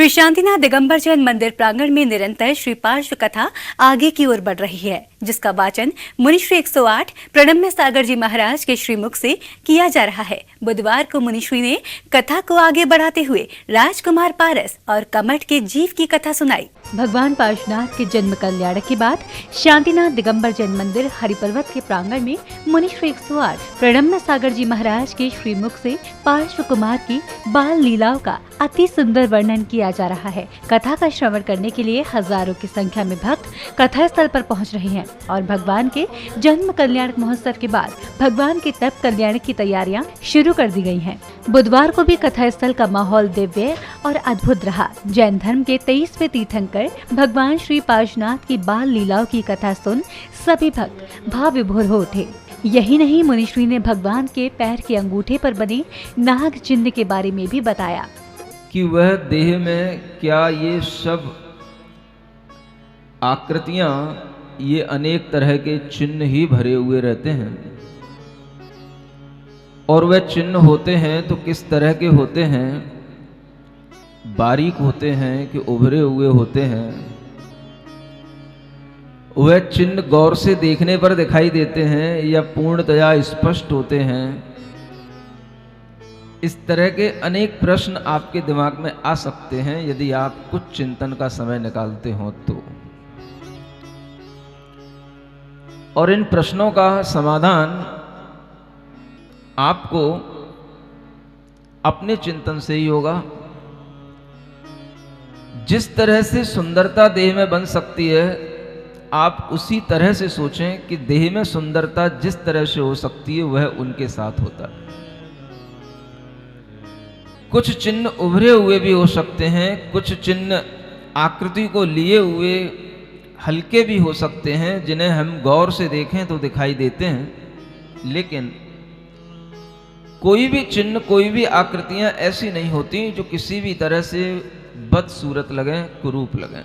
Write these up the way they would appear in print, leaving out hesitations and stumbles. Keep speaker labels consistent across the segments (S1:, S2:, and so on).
S1: श्री शांतिनाथ दिगंबर जैन मंदिर प्रांगण में निरंतर श्री पार्श्व कथा आगे की ओर बढ़ रही है, जिसका वाचन मुनिश्री 108 प्रणम्य सागर जी महाराज के श्रीमुख से किया जा रहा है। बुधवार को मुनिश्री ने कथा को आगे बढ़ाते हुए राजकुमार पारस और कमठ के जीव की कथा सुनाई। भगवान पार्श्वनाथ के जन्म कल्याण के बाद शांतिनाथ दिगंबर जैन मंदिर हरिपर्वत के प्रांगण में मुनिश्री 108 प्रणम्य सागर जी महाराज के श्रीमुख से पार्श्व कुमार की बाल लीलाओं का अति सुंदर वर्णन किया जा रहा है। कथा का श्रवण करने के लिए हजारों की संख्या में भक्त कथा स्थल पर पहुंच रहे हैं और भगवान के जन्म कल्याण महोत्सव के बाद भगवान के तप कल्याण की तैयारियां शुरू कर दी गई हैं। बुधवार को भी कथा स्थल का माहौल दिव्य और अद्भुत रहा। जैन धर्म के 23वें तीर्थंकर भगवान श्री पार्श्वनाथ की बाल लीलाओं की कथा सुन सभी भक्त भाव विभोर हो उठे। यही नहीं, मुनिश्री ने भगवान के पैर के अंगूठे पर बने नाग चिन्ह के बारे में भी बताया
S2: कि वह देह में क्या ये सब आकृतियां, ये अनेक तरह के चिन्ह ही भरे हुए रहते हैं, और वह चिन्ह होते हैं तो किस तरह के होते हैं, बारीक होते हैं कि उभरे हुए होते हैं। वह चिन्ह गौर से देखने पर दिखाई देते हैं या पूर्णतया स्पष्ट होते हैं। इस तरह के अनेक प्रश्न आपके दिमाग में आ सकते हैं यदि आप कुछ चिंतन का समय निकालते हो तो। और इन प्रश्नों का समाधान आपको अपने चिंतन से ही होगा। जिस तरह से सुंदरता देह में बन सकती है, आप उसी तरह से सोचें कि देह में सुंदरता जिस तरह से हो सकती है वह उनके साथ होता है। कुछ चिन्ह उभरे हुए भी हो सकते हैं, कुछ चिन्ह आकृति को लिए हुए हल्के भी हो सकते हैं, जिन्हें हम गौर से देखें तो दिखाई देते हैं। लेकिन कोई भी चिन्ह, कोई भी आकृतियां ऐसी नहीं होती जो किसी भी तरह से बदसूरत लगें, कुरूप लगें।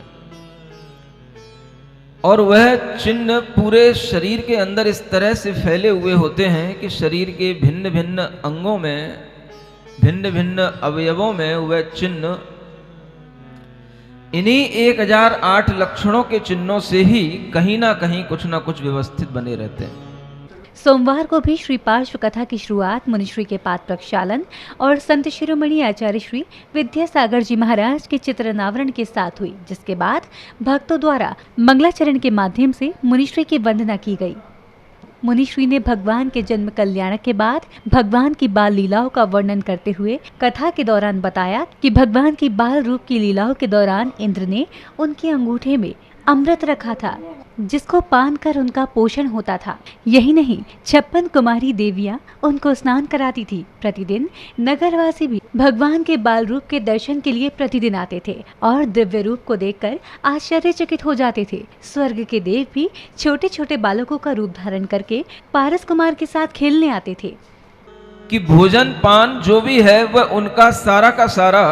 S2: और वह चिन्ह पूरे शरीर के अंदर इस तरह से फैले हुए होते हैं कि शरीर के भिन्न भिन्न अंगों में, भिन्न भिन्न अवयवों में वह चिन्ह इन्हीं 1008 लक्षणों के चिन्हों से ही कहीं ना कहीं कुछ ना कुछ व्यवस्थित बने रहते हैं।
S1: सोमवार को भी श्री पार्श्व कथा की शुरुआत मुनिश्री के पाद प्रक्षालन और संत शिरोमणि आचार्य श्री विद्यासागर जी महाराज के चित्रनावरण के साथ हुई, जिसके बाद भक्तों द्वारा मंगलाचरण के माध्यम से मुनिश्री की वंदना की गई। मुनिश्री ने भगवान के जन्म कल्याण के बाद भगवान की बाल लीलाओं का वर्णन करते हुए कथा के दौरान बताया कि भगवान की बाल रूप की लीलाओं के दौरान इंद्र ने उनके अंगूठे में अमृत रखा था, जिसको पान कर उनका पोषण होता था। यही नहीं, 56 कुमारी देवियां उनको स्नान कराती थी। प्रतिदिन नगरवासी भी भगवान के बाल रूप के दर्शन के लिए प्रतिदिन आते थे और दिव्य रूप को देखकर आश्चर्यचकित हो जाते थे। स्वर्ग के देव भी छोटे छोटे बालकों का रूप धारण करके पारस कुमार के साथ खेलने आते थे।
S2: कि भोजन पान जो भी है वह उनका सारा का सारा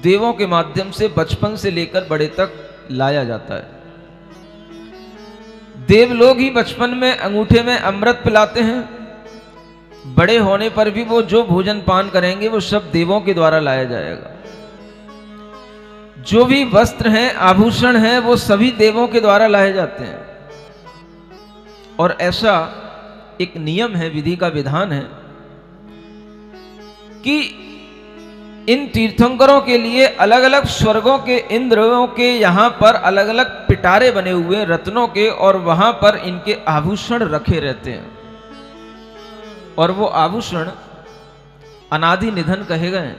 S2: देवों के माध्यम से बचपन से लेकर बड़े तक लाया जाता है। देव लोग ही बचपन में अंगूठे में अमृत पिलाते हैं। बड़े होने पर भी वो जो भोजन पान करेंगे वो सब देवों के द्वारा लाया जाएगा। जो भी वस्त्र हैं, आभूषण हैं, वो सभी देवों के द्वारा लाए जाते हैं। और ऐसा एक नियम है, विधि का विधान है कि इन तीर्थंकरों के लिए अलग अलग स्वर्गों के इंद्रों के यहाँ पर अलग अलग पिटारे बने हुए रत्नों के, और वहां पर इनके आभूषण रखे रहते हैं। और वो आभूषण अनादि निधन कहे गए,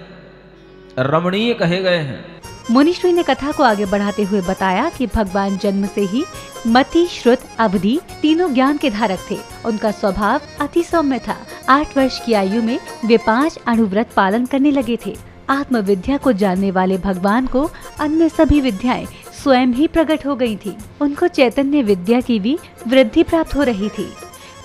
S2: रमणीय कहे गए हैं।
S1: मुनिश्री ने कथा को आगे बढ़ाते हुए बताया कि भगवान जन्म से ही मति, श्रुत, अवधि तीनों ज्ञान के धारक थे। उनका स्वभाव अति सौम्य था। 8 वर्ष की आयु में वे 5 अणुव्रत पालन करने लगे थे। आत्मविद्या को जानने वाले भगवान को अन्य सभी विद्याएं स्वयं ही प्रकट हो गई थी। उनको चैतन्य विद्या की भी वृद्धि प्राप्त हो रही थी।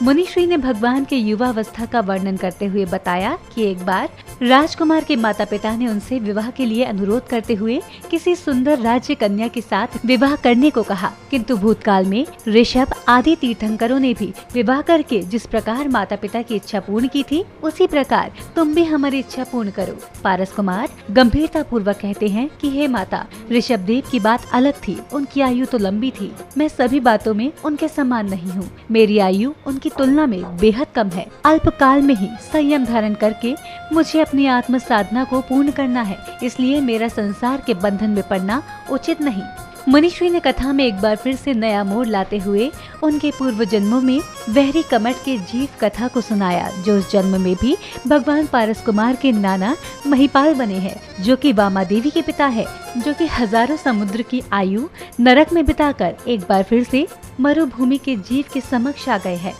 S1: मुनिश्री ने भगवान के युवावस्था का वर्णन करते हुए बताया कि एक बार राजकुमार के माता पिता ने उनसे विवाह के लिए अनुरोध करते हुए किसी सुंदर राज्य कन्या के साथ विवाह करने को कहा, किंतु भूतकाल में ऋषभ आदि तीर्थंकरों ने भी विवाह करके जिस प्रकार माता पिता की इच्छा पूर्ण की थी, उसी प्रकार तुम भी हमारी इच्छा पूर्ण करो। पारस कुमार गंभीरता पूर्वक कहते हैं कि हे माता, ऋषभ देव की बात अलग थी, उनकी आयु तो लंबी थी, मैं सभी बातों में उनके समान नहीं हूँ, मेरी आयु उनकी तुलना में बेहद कम है। अल्पकाल में ही संयम धारण करके मुझे अपनी आत्म साधना को पूर्ण करना है, इसलिए मेरा संसार के बंधन में पड़ना उचित नहीं। मुनिश्री ने कथा में एक बार फिर से नया मोड़ लाते हुए उनके पूर्व जन्मों में वहरी कमट के जीव कथा को सुनाया, जो उस जन्म में भी भगवान पारस कुमार के नाना महिपाल बने हैं, जो कि वामा देवी के पिता है, जो कि हजारों समुद्र की आयु नरक में बिताकर एक बार फिर से मरुभूमि के जीव के समक्ष आ गए हैं।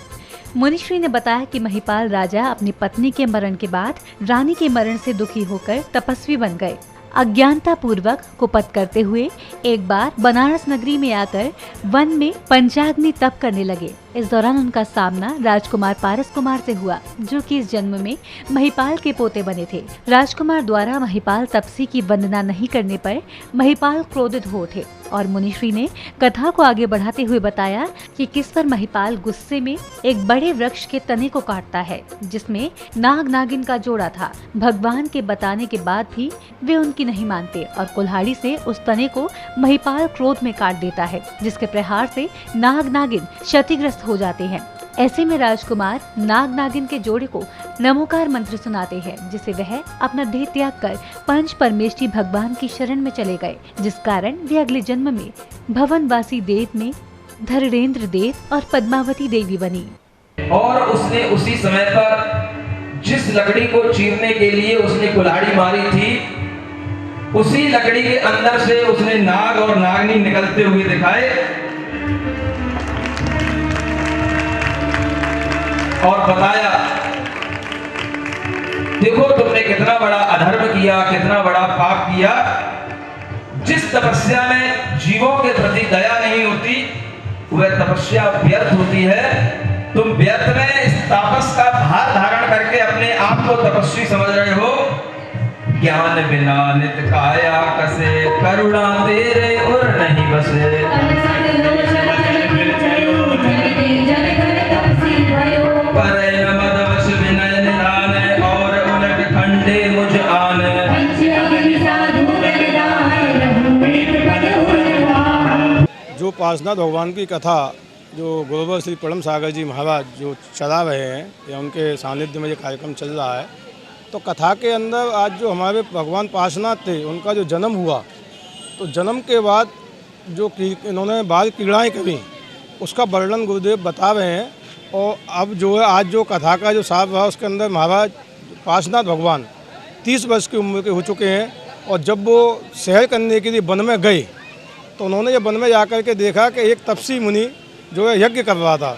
S1: मुनिश्री ने बताया कि महिपाल राजा अपनी पत्नी के मरण के बाद रानी के मरण से दुखी होकर तपस्वी बन गए। अज्ञानता पूर्वक कुपथ करते हुए एक बार बनारस नगरी में आकर वन में पंचाग्नि तप करने लगे। इस दौरान उनका सामना राजकुमार पारस कुमार से हुआ, जो कि इस जन्म में महिपाल के पोते बने थे। राजकुमार द्वारा महिपाल तपसी की वंदना नहीं करने पर महिपाल क्रोधित हो उठे और मुनिश्री ने कथा को आगे बढ़ाते हुए बताया कि किस पर महिपाल गुस्से में एक बड़े वृक्ष के तने को काटता है, जिसमें नाग नागिन का जोड़ा था। भगवान के बताने के बाद भी वे उनकी नहीं मानते और कुल्हाड़ी से उस तने को महिपाल क्रोध में काट देता है, जिसके प्रहार से नाग नागिन क्षतिग्रस्त हो जाते हैं। ऐसे में राजकुमार नाग नागिन के जोड़े को नमोकार मंत्र सुनाते हैं, जिसे वह अपना देह त्याग कर पंच परमेष्ठी भगवान की शरण में चले गए, जिस कारण वे अगले जन्म में भवनवासी देव में धरणेन्द्र देव और पद्मावती देवी बनी।
S2: और उसने उसी समय पर जिस लकड़ी को चीरने के लिए उसने कुल्हाड़ी मारी थी, उसी लकड़ी के अंदर से उसने नाग और नागनी निकलते हुए दिखाए और बताया, देखो तुमने कितना बड़ा अधर्म किया, कितना बड़ा पाप किया। जिस तपस्या में जीवों के प्रति दया नहीं होती, वह तपस्या व्यर्थ होती है। तुम व्यर्थ में इस तापस का भार धारण करके अपने आप को तपस्वी समझ रहे हो। ज्ञान बिना नित काया कसे, करुणा तेरे और नहीं बसे।
S3: जो पार्श्वनाथ भगवान की कथा जो गुरुवर श्री प्रणम सागर जी महाराज जो चला रहे हैं या उनके सानिध्य में ये कार्यक्रम चल रहा है, तो कथा के अंदर आज जो हमारे भगवान पार्श्वनाथ थे, उनका जो जन्म हुआ, तो जन्म के बाद जो इन्होंने बाल क्रीड़ाएँ करी, उसका वर्णन गुरुदेव बता रहे हैं। और अब जो है आज जो कथा का जो सार रहा, उसके अंदर महाराज पार्श्वनाथ भगवान 30 वर्ष की उम्र के हो चुके हैं। और जब वो शहर करने के लिए वन में गए, तो उन्होंने ये वन में जाकर के देखा कि एक तपसी मुनि जो है यज्ञ कर रहा था।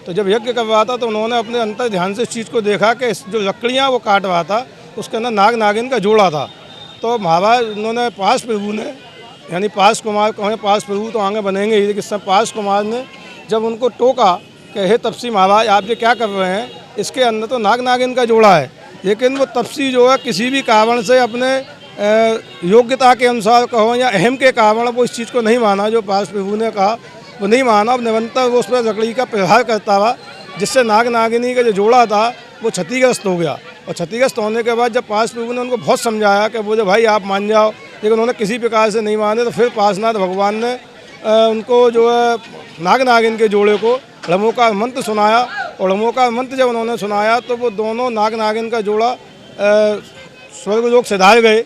S3: तो जब यज्ञ कर रहा था, तो उन्होंने अपने अंतर ध्यान से इस चीज़ को देखा कि जो लकड़ियाँ वो काट रहा था, उसके अंदर नाग नागिन का जोड़ा था। तो महाराज उन्होंने पास प्रभु ने, यानी पास कुमार कहें, पास प्रभु तो आगे बनेंगे ही, लेकिन सब पास कुमार ने जब उनको टोका कि हे तपसी महाराज, आप ये क्या कर रहे हैं, इसके अंदर तो नाग नागिन का जोड़ा है। लेकिन वो तपसी जो है किसी भी कारण से अपने योग्यता के अनुसार कहो या अहम के कारण वो इस चीज़ को नहीं माना। जो पास प्रभु ने कहा वो नहीं माना। अब निरंतर वो उस पर लकड़ी का प्रहार करता रहा, जिससे नाग नागिनी का जो जोड़ा था वो क्षतिग्रस्त हो गया। और क्षतिग्रस्त होने के बाद जब पास प्रभु ने उनको बहुत समझाया कि बोले भाई आप मान जाओ, लेकिन उन्होंने किसी प्रकार से नहीं माने। तो फिर पार्श्वनाथ भगवान ने उनको जो है नाग नागिन के जोड़े को ड़मोकार मंत्र सुनाया। और ड़मोकार मंत्र जब उन्होंने सुनाया, तो वो दोनों नाग नागिन का जोड़ा स्वर्गलोक से धार गए।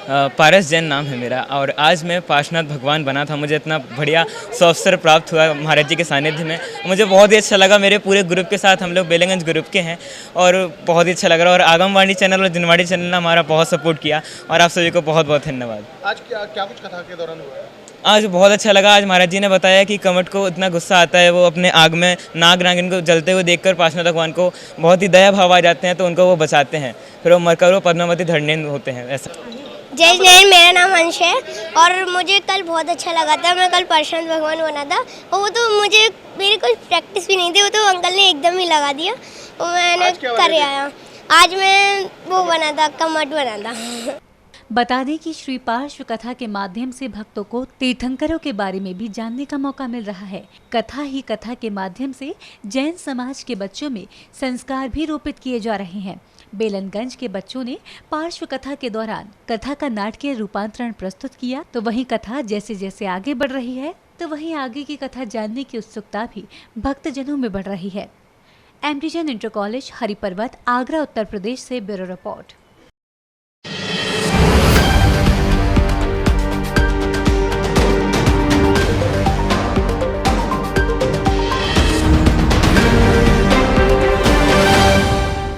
S4: पारस जैन नाम है मेरा, और आज मैं पार्श्वनाथ भगवान बना था। मुझे इतना बढ़िया अवसर प्राप्त हुआ महाराज जी के सानिध्य में। मुझे बहुत ही अच्छा लगा। मेरे पूरे ग्रुप के साथ, हम लोग बेलेगंज ग्रुप के हैं, और बहुत ही अच्छा लग रहा है। और आगमवाणी चैनल और जिनवाड़ी चैनल ने हमारा बहुत सपोर्ट किया, और आप सभी को बहुत बहुत धन्यवाद।
S3: आज क्या कुछ कथा के दौरान हुआ है?
S4: आज बहुत अच्छा लगा। आज महाराज जी ने बताया कि कमट को इतना गुस्सा आता है, वो अपने आग में नाग नागिन को जलते हुए देखकर पार्श्वनाथ भगवान को बहुत ही दया भाव आ जाते हैं, तो उनको वो बचाते हैं। फिर वो मरकर वो पद्मावती धरणेन्द्र होते हैं। ऐसा
S5: जय जैन, मेरा नाम अंश है और मुझे कल बहुत अच्छा लगा था। मैं कल पार्षद भगवान बना था और वो तो मेरी कोई प्रैक्टिस भी नहीं थी, वो तो अंकल ने एकदम ही लगा दिया और मैंने कर आया। आज मैं वो बना था, कमट बना था।
S1: बता दें कि श्री पार्श्व कथा के माध्यम से भक्तों को तीर्थंकरों के बारे में भी जानने का मौका मिल रहा है। कथा ही कथा के माध्यम से जैन समाज के बच्चों में संस्कार भी रोपित किए जा रहे हैं। बेलनगंज के बच्चों ने पार्श्व कथा के दौरान कथा का नाटकीय रूपांतरण प्रस्तुत किया, तो वहीं कथा जैसे जैसे आगे बढ़ रही है तो वहीं आगे की कथा जानने की उत्सुकता भी भक्तजनों में बढ़ रही है। MD Jain inter college, Hariparvat, Agra, Uttar Pradesh से ब्यूरो रिपोर्ट।